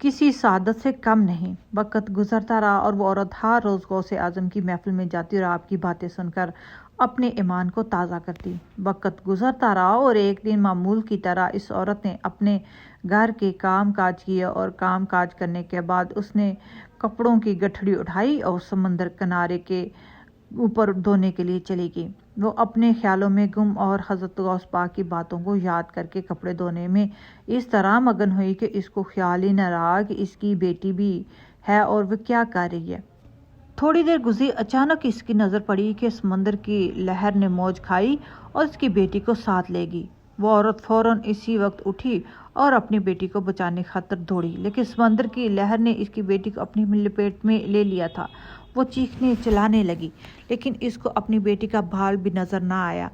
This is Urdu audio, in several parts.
کسی سعادت سے کم نہیں۔ وقت گزرتا رہا اور وہ عورت ہر روز غوث اعظم کی محفل میں جاتی اور آپ کی باتیں سن کر اپنے ایمان کو تازہ کرتی۔ وقت گزرتا رہا اور ایک دن معمول کی طرح اس عورت نے اپنے گھر کے کام کاج کیے اور کام کاج کرنے کے بعد اس نے کپڑوں کی گٹھڑی اٹھائی اور سمندر کنارے کے اوپر دھونے کے لیے چلی گئی۔ وہ اپنے خیالوں میں گم اور حضرت غوث پاک کی باتوں کو یاد کر کے کپڑے دھونے میں اس طرح مگن ہوئی کہ اس کو خیال ہی نہ رہا کہ اس کی بیٹی بھی ہے اور وہ کیا کر رہی ہے۔ تھوڑی دیر گزری، اچانک اس کی نظر پڑی کہ سمندر کی لہر نے موج کھائی اور اس کی بیٹی کو ساتھ لے گئی۔ وہ عورت فوراً اسی وقت اٹھی اور اپنی بیٹی کو بچانے خاطر دوڑی، لیکن سمندر کی لہر نے اس کی بیٹی کو اپنی لپیٹ میں لے لیا تھا۔ وہ چیخنے چلانے لگی، لیکن اس کو اپنی بیٹی کا بال بھی نظر نہ آیا۔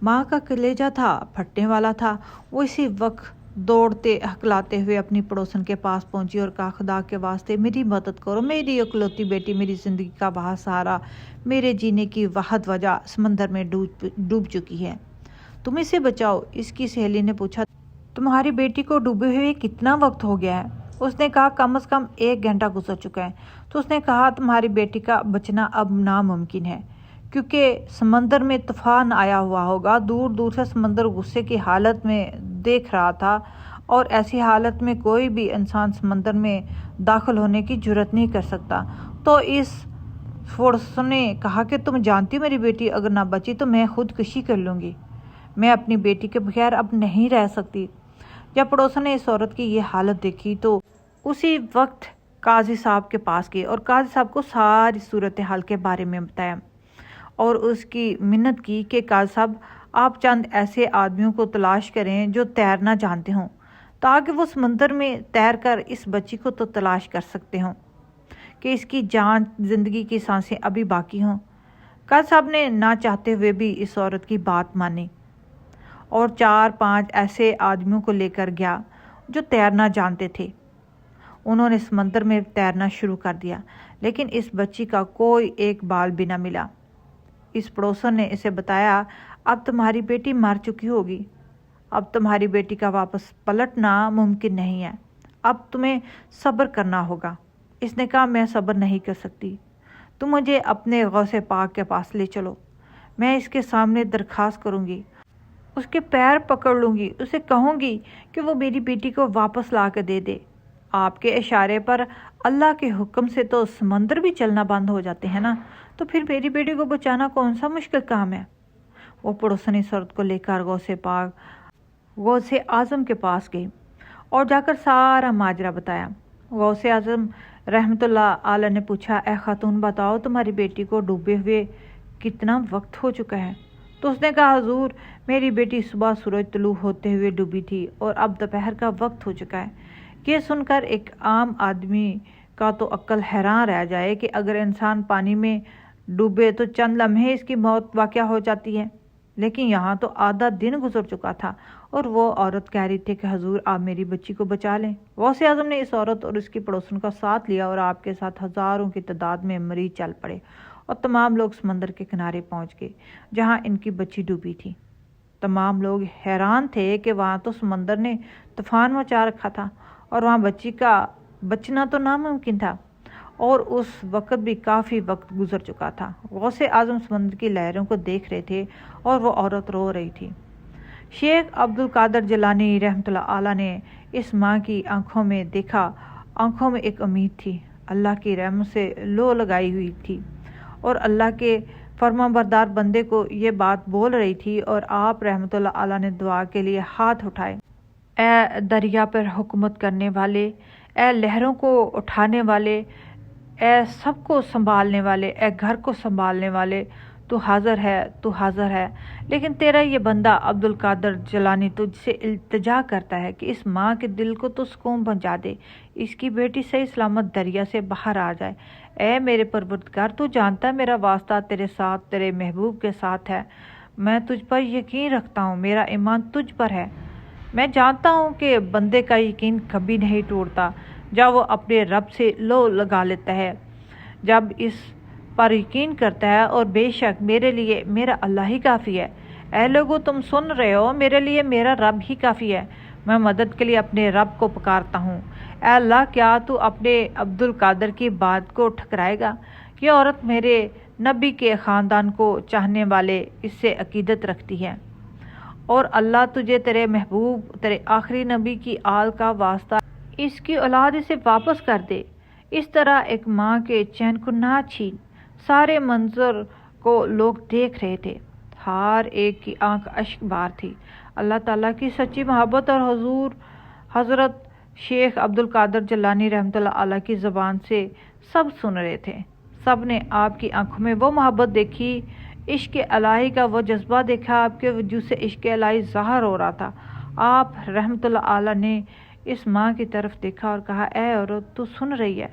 ماں کا کلیجہ تھا پھٹنے والا تھا۔ وہ اسی وقت دوڑتے ہکلاتے ہوئے اپنی پڑوسن کے پاس پہنچی اور کہا، خدا کے واسطے میری مدد کرو، میری اکلوتی بیٹی، میری زندگی کا واحد سہارا، میرے جینے کی واحد وجہ سمندر میں ڈوب چکی ہے، تم اسے بچاؤ۔ اس کی سہیلی نے پوچھا، تمہاری بیٹی کو ڈوبے ہوئے کتنا وقت ہو گیا ہے؟ اس نے کہا، کم از کم 1 گھنٹہ گزر چکا ہے۔ تو اس نے کہا، تمہاری بیٹی کا بچنا اب ناممکن ہے، کیونکہ سمندر میں طوفان آیا ہوا ہوگا۔ دور دور سے سمندر غصے کی حالت میں دیکھ رہا تھا اور ایسی حالت میں کوئی بھی انسان سمندر میں داخل ہونے کی جرات نہیں کر سکتا۔ تو اس پڑوس نے کہا کہ تم جانتی ہو میری بیٹی اگر نہ بچی تو میں خودکشی کر لوں گی، میں اپنی بیٹی کے بغیر اب نہیں رہ سکتی۔ جب پڑوسن نے اس عورت کی یہ حالت دیکھی تو اسی وقت قاضی صاحب کے پاس گئے اور قاضی صاحب کو ساری صورتحال کے بارے میں بتایا اور اس کی منت کی کہ قاضی صاحب آپ چند ایسے آدمیوں کو تلاش کریں جو تیرنا جانتے ہوں، تاکہ وہ سمندر میں تیر کر اس بچی کو تو تلاش کر سکتے ہوں کہ اس کی جان زندگی کی سانسیں ابھی باقی ہوں۔ قاضی صاحب نے نہ چاہتے ہوئے بھی اس عورت کی بات مانی اور 4-5 ایسے آدمیوں کو لے کر گیا جو تیرنا جانتے تھے۔ انہوں نے سمندر میں تیرنا شروع کر دیا، لیکن اس بچی کا کوئی ایک بال بھی نہ ملا۔ اس پڑوسن نے اسے بتایا، اب تمہاری بیٹی مر چکی ہوگی، اب تمہاری بیٹی کا واپس پلٹنا ممکن نہیں ہے، اب تمہیں صبر کرنا ہوگا۔ اس نے کہا، میں صبر نہیں کر سکتی، تم مجھے اپنے غوث پاک کے پاس لے چلو، میں اس کے سامنے درخواست کروں گی، اس کے پیر پکڑ لوں گی، اسے کہوں گی کہ وہ میری بیٹی کو واپس لا کے دے دے۔ آپ کے اشارے پر اللہ کے حکم سے تو سمندر بھی چلنا بند ہو جاتے ہیں نا، تو پھر میری بیٹی کو بچانا کون سا مشکل کام ہے۔ وہ پڑوسن اس عورت کو لے کر غوث اعظم کے پاس گئی اور جا کر سارا ماجرا بتایا۔ غوث اعظم رحمت اللہ علیہ نے پوچھا، اے خاتون بتاؤ تمہاری بیٹی کو ڈوبے ہوئے کتنا وقت ہو چکا ہے؟ تو اس نے کہا، حضور میری بیٹی صبح سورج طلوع ہوتے ہوئے ڈوبی تھی اور اب دوپہر کا وقت ہو چکا ہے۔ یہ سن کر ایک عام آدمی کا تو عقل حیران رہ جائے کہ اگر انسان پانی میں ڈوبے تو چند لمحے اس کی موت واقع ہو جاتی ہے، لیکن یہاں تو آدھا دن گزر چکا تھا اور وہ عورت کہہ رہی تھی کہ حضور آپ میری بچی کو بچا لیں۔ غوث اعظم نے اس عورت اور اس کی پڑوسن کا ساتھ لیا اور آپ کے ساتھ ہزاروں کی تعداد میں مریض چل پڑے اور تمام لوگ سمندر کے کنارے پہنچ گئے جہاں ان کی بچی ڈوبی تھی۔ تمام لوگ حیران تھے کہ وہاں تو سمندر نے طوفان مچا رکھا تھا اور وہاں بچی کا بچنا تو ناممکن تھا، اور اس وقت بھی کافی وقت گزر چکا تھا۔ غوث اعظم سمندر کی لہروں کو دیکھ رہے تھے اور وہ عورت رو رہی تھی۔ شیخ عبد القادر جیلانی رحمۃ اللہ علیہ نے اس ماں کی آنکھوں میں دیکھا، آنکھوں میں ایک امید تھی، اللہ کی رحمت سے لو لگائی ہوئی تھی اور اللہ کے فرمانبردار بندے کو یہ بات بول رہی تھی، اور آپ رحمۃ اللہ علیہ نے دعا کے لیے ہاتھ اٹھائے۔ اے دریا پر حکومت کرنے والے، اے لہروں کو اٹھانے والے، اے سب کو سنبھالنے والے، اے گھر کو سنبھالنے والے، تو حاضر ہے، تو حاضر ہے۔ لیکن تیرا یہ بندہ عبد القادر جیلانی تجھ سے التجا کرتا ہے کہ اس ماں کے دل کو تو سکون پہنچا دے، اس کی بیٹی صحیح سلامت دریا سے باہر آ جائے۔ اے میرے پروردگار، تو جانتا ہے میرا واسطہ تیرے ساتھ، تیرے محبوب کے ساتھ ہے، میں تجھ پر یقین رکھتا ہوں، میرا ایمان تجھ پر ہے۔ میں جانتا ہوں کہ بندے کا یقین کبھی نہیں ٹوٹتا جب وہ اپنے رب سے لو لگا لیتا ہے، جب اس پر یقین کرتا ہے، اور بے شک میرے لیے میرا اللہ ہی کافی ہے۔ اے لوگو تم سن رہے ہو، میرے لیے میرا رب ہی کافی ہے، میں مدد کے لیے اپنے رب کو پکارتا ہوں۔ اے اللہ، کیا تو اپنے عبد القادر کی بات کو ٹھکرائے گا؟ یہ عورت میرے نبی کے خاندان کو چاہنے والے اس سے عقیدت رکھتی ہے، اور اللہ تجھے تیرے محبوب تیرے آخری نبی کی آل کا واسطہ اس کی اولاد اسے واپس کر دے۔ اس طرح ایک ماں کے چین کو نہ چھین۔ سارے منظر کو لوگ دیکھ رہے تھے، ہر ایک کی آنکھ اشک بار تھی۔ اللہ تعالیٰ کی سچی محبت اور حضرت شیخ عبد القادر جیلانی رحمۃ اللہ علیہ کی زبان سے سب سن رہے تھے۔ سب نے آپ کی آنکھوں میں وہ محبت دیکھی، عشق الہی کا وہ جذبہ دیکھا، آپ کے وجود سے عشق الہی ظاہر ہو رہا تھا۔ آپ رحمۃ اللہ علیہ نے اس ماں کی طرف دیکھا اور کہا، اے عورت، تو سن رہی ہے؟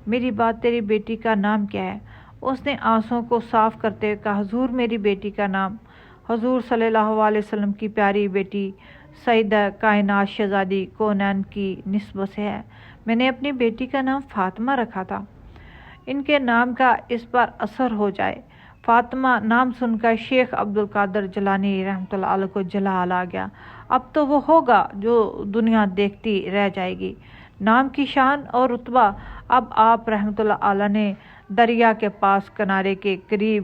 میری بات، تیری بیٹی کا نام کیا ہے؟ اس نے آنسوؤں کو صاف کرتے ہوئے کہا، حضور، میری بیٹی کا نام حضور صلی اللہ علیہ وسلم کی پیاری بیٹی سیدہ کائنات شہزادی کونین کی نسبت سے ہے۔ میں نے اپنی بیٹی کا نام فاطمہ رکھا تھا، ان کے نام کا اس پر اثر ہو جائے۔ فاطمہ نام سن کر شیخ عبد القادر جیلانی رحمۃ اللہ علیہ کو جلال آ گیا۔ اب تو وہ ہوگا جو دنیا دیکھتی رہ جائے گی۔ نام کی شان اور رتبہ۔ اب آپ رحمۃ اللہ علیہ نے دریا کے پاس کنارے کے قریب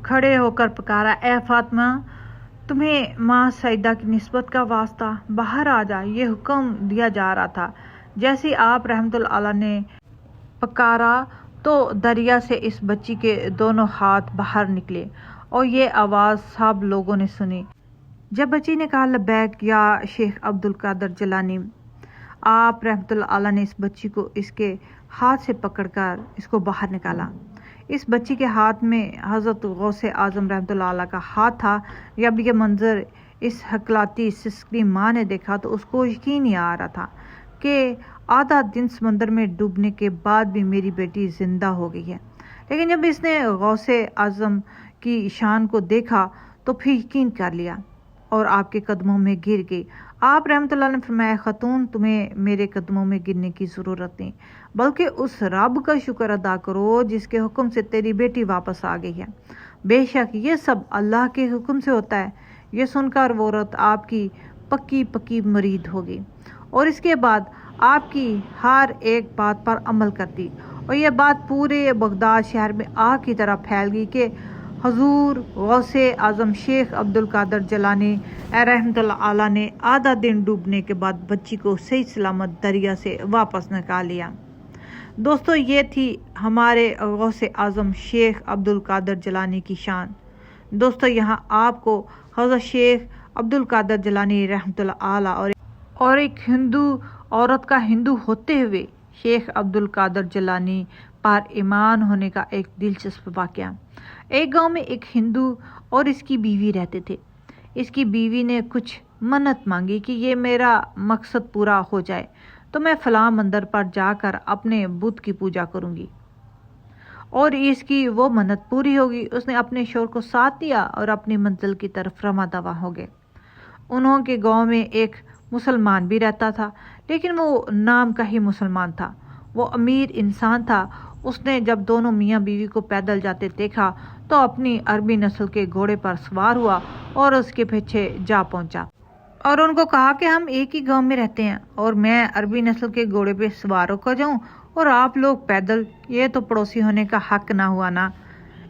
کھڑے ہو کر پکارا، اے فاطمہ، تمہیں ماں سیدہ کی نسبت کا واسطہ، باہر آ جا، یہ حکم دیا جا رہا تھا۔ جیسے آپ رحمۃ اللہ علیہ نے پکارا تو دریا سے اس بچی کے دونوں ہاتھ باہر نکلے اور یہ آواز سب لوگوں نے سنی۔ جب بچی نے کہا، لبیک یا شیخ عبد القادر جیلانی، آپ رحمۃ اللہ علیہ نے اس بچی کو اس کے ہاتھ سے پکڑ کر اس کو باہر نکالا۔ اس بچی کے ہاتھ میں حضرت غوث اعظم رحمۃ اللہ علیہ کا ہاتھ تھا۔ جب یہ منظر اس ہکلاتی سسکتی ماں نے دیکھا تو اس کو یقین نہیں آ رہا تھا کہ آدھا دن سمندر میں ڈوبنے کے بعد بھی میری بیٹی زندہ ہو گئی ہے۔ لیکن جب اس نے غوث اعظم کی شان کو دیکھا تو پھر یقین کر لیا اور آپ کے قدموں میں گر گئی۔ آپ رحمۃ اللہ نے فرمایا، خاتون، تمہیں میرے قدموں میں گرنے کی ضرورت نہیں، بلکہ اس رب کا شکر ادا کرو جس کے حکم سے تیری بیٹی واپس آ گئی ہے۔ بے شک یہ سب اللہ کے حکم سے ہوتا ہے۔ یہ سن کر وہ عورت آپ کی پکی مرید ہو گئی اور اس کے بعد آپ کی ہر ایک بات پر عمل کرتی، اور یہ بات پورے بغداد شہر میں آگ کی طرح پھیل گئی کہ حضور غوث اعظم شیخ عبد القادر جیلانی رحمۃ اللہ علیہ نے آدھا دن ڈوبنے کے بعد بچی کو صحیح سلامت دریا سے واپس نکال لیا۔ دوستو، یہ تھی ہمارے غوث اعظم شیخ عبد القادر جیلانی کی شان۔ دوستو، یہاں آپ کو حضرت شیخ عبد القادر جیلانی رحمۃ اللہ علیہ اور ایک ہندو عورت کا ہندو ہوتے ہوئے شیخ عبد القادر جیلانی پر ایمان ہونے کا ایک دلچسپ واقعہ۔ ایک گاؤں میں ایک ہندو اور اس کی بیوی رہتے تھے۔ اس کی بیوی نے کچھ منت مانگی کہ یہ میرا مقصد پورا ہو جائے تو میں فلاں مندر پر جا کر اپنے بت کی پوجا کروں گی، اور اس کی وہ منت پوری ہوگی۔ اس نے اپنے شوہر کو ساتھ دیا اور اپنی منزل کی طرف رواں دواں ہو گئے۔ انہوں کے گاؤں میں ایک مسلمان بھی رہتا تھا، لیکن وہ نام کا ہی مسلمان تھا۔ وہ امیر انسان تھا۔ اس نے جب دونوں میاں بیوی کو پیدل جاتے دیکھا تو اپنی عربی نسل کے گھوڑے پر سوار ہوا اور اس کے پیچھے جا پہنچا اور ان کو کہا کہ ہم ایک ہی گاؤں میں رہتے ہیں اور میں عربی نسل کے گھوڑے پہ سوار ہو کر جاؤں اور آپ لوگ پیدل، یہ تو پڑوسی ہونے کا حق نہ ہوا نا۔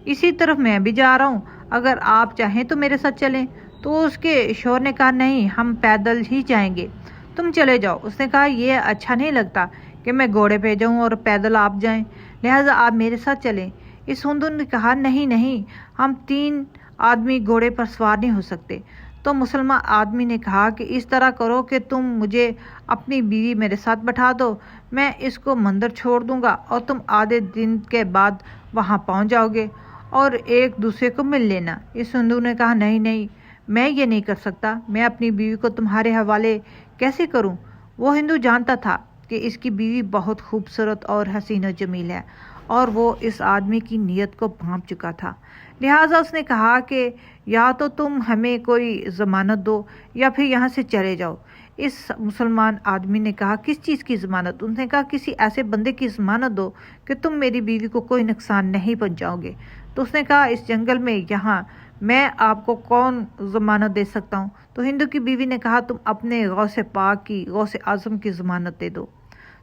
اسی طرف میں بھی جا رہا ہوں، اگر آپ چاہیں تو میرے ساتھ چلیں۔ تو اس کے شوہر نے کہا، نہیں، ہم پیدل ہی جائیں گے، تم چلے جاؤ۔ اس نے کہا، یہ اچھا نہیں لگتا کہ میں گھوڑے پہ جاؤں اور پیدل آپ جائیں، لہٰذا آپ میرے ساتھ چلیں۔ اس ہندو نے کہا، نہیں، ہم 3 آدمی گھوڑے پر سوار نہیں ہو سکتے۔ تو مسلمان آدمی نے کہا کہ اس طرح کرو کہ تم مجھے اپنی بیوی میرے ساتھ بٹھا دو، میں اس کو مندر چھوڑ دوں گا اور تم آدھے دن کے بعد وہاں پہنچ جاؤ گے اور ایک دوسرے کو مل لینا۔ اس ہندو نے کہا، نہیں، میں یہ نہیں کر سکتا، میں اپنی بیوی کو تمہارے حوالے کیسے کروں؟ وہ ہندو جانتا تھا کہ اس کی بیوی بہت خوبصورت اور حسین و جمیل ہے اور وہ اس آدمی کی نیت کو بھانپ چکا تھا، لہٰذا اس نے کہا کہ یا تو تم ہمیں کوئی ضمانت دو یا پھر یہاں سے چلے جاؤ۔ اس مسلمان آدمی نے کہا، کس چیز کی ضمانت؟ انہوں نے کہا، کسی ایسے بندے کی ضمانت دو کہ تم میری بیوی کو کوئی نقصان نہیں پہنچاؤ گے۔ تو اس نے کہا، اس جنگل میں یہاں میں آپ کو کون ضمانت دے سکتا ہوں؟ تو ہندو کی بیوی نے کہا تم اپنے غوث پاک کی، غوث اعظم کی ضمانت دے دو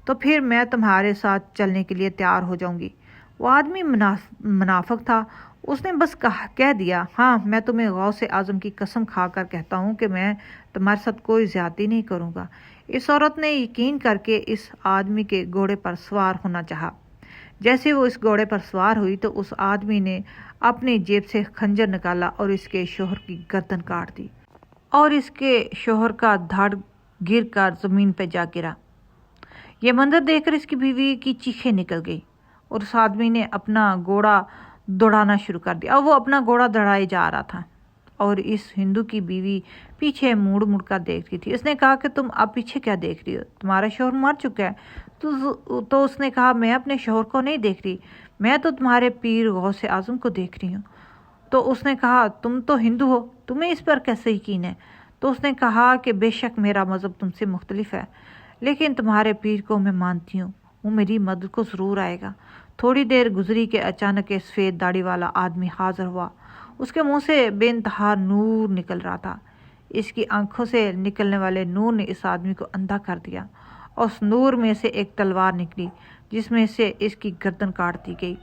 تو پھر میں تمہارے ساتھ چلنے کے لیے تیار ہو جاؤں گی۔ وہ آدمی منافق تھا، اس نے بس کہہ دیا ہاں میں تمہیں غوث اعظم کی قسم کھا کر کہتا ہوں کہ میں تمہارے ساتھ کوئی زیادتی نہیں کروں گا۔ اس عورت نے یقین کر کے اس آدمی کے گھوڑے پر سوار ہونا چاہا۔ جیسے وہ اس گھوڑے پر سوار ہوئی تو اس آدمی نے اپنی جیب سے خنجر نکالا اور اس کے شوہر کی گردن کاٹ دی اور اس کے شوہر کا دھڑ گر کر زمین پہ جا گرا۔ یہ منظر دیکھ کر اس کی بیوی کی چیخیں نکل گئی اور اس آدمی نے اپنا گھوڑا دوڑانا شروع کر دیا اور وہ اپنا گھوڑا دوڑائے جا رہا تھا اور اس ہندو کی بیوی پیچھے مڑ مڑ کر دیکھ رہی تھی۔ اس نے کہا کہ تم اب پیچھے کیا دیکھ رہی ہو؟ تمہارا شوہر مر چکا ہے۔ تو اس نے کہا میں اپنے شوہر کو نہیں دیکھ رہی، میں تو تمہارے پیر غوث اعظم کو دیکھ رہی ہوں۔ تو اس نے کہا تم تو ہندو ہو، تمہیں اس پر کیسے یقین ہے؟ تو اس نے کہا کہ بے شک میرا مذہب تم سے مختلف ہے، لیکن تمہارے پیر کو میں مانتی ہوں، وہ میری مدد کو ضرور آئے گا۔ تھوڑی دیر گزری کہ اچانک ایک سفید داڑھی والا آدمی حاضر ہوا۔ اس کے منہ سے بے انتہا نور نکل رہا تھا۔ اس کی آنکھوں سے نکلنے والے نور نے اس آدمی کو اندھا کر دیا اور اس نور میں سے ایک تلوار نکلی جس میں سے اس کی گردن کاٹ دی گئی۔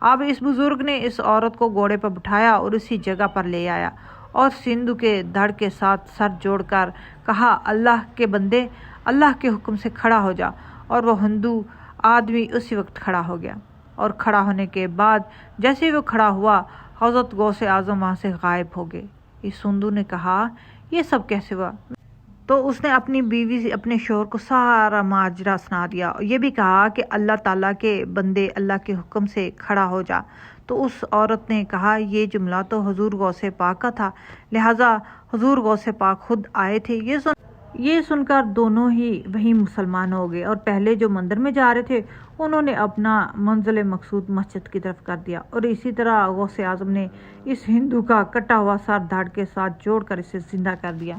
اب اس بزرگ نے اس عورت کو گھوڑے پر بٹھایا اور اسی جگہ پر لے آیا اور سندھو کے دھڑ کے ساتھ سر جوڑ کر کہا اللہ کے بندے، اللہ کے حکم سے کھڑا ہو جا۔ اور وہ ہندو آدمی اسی وقت کھڑا ہو گیا اور کھڑا ہونے کے بعد جیسے وہ کھڑا ہوا حضرت غوث اعظم وہاں سے غائب ہو گئے۔ اس ہندو نے کہا یہ سب کیسے ہوا؟ تو اس نے اپنی بیوی سے اپنے شوہر کو سارا ماجرا سنا دیا، یہ بھی کہا کہ اللہ تعالیٰ کے بندے اللہ کے حکم سے کھڑا ہو جا۔ تو اس عورت نے کہا یہ جملہ تو حضور غوث پاک کا تھا، لہٰذا حضور غوث پاک خود آئے تھے۔ یہ سن کر دونوں ہی وہیں مسلمان ہو گئے اور پہلے جو مندر میں جا رہے تھے انہوں نے اپنا منزل مقصود مسجد کی طرف کر دیا، اور اسی طرح غوث اعظم نے اس ہندو کا کٹا ہوا سر دھڑ کے ساتھ جوڑ کر اسے زندہ کر دیا۔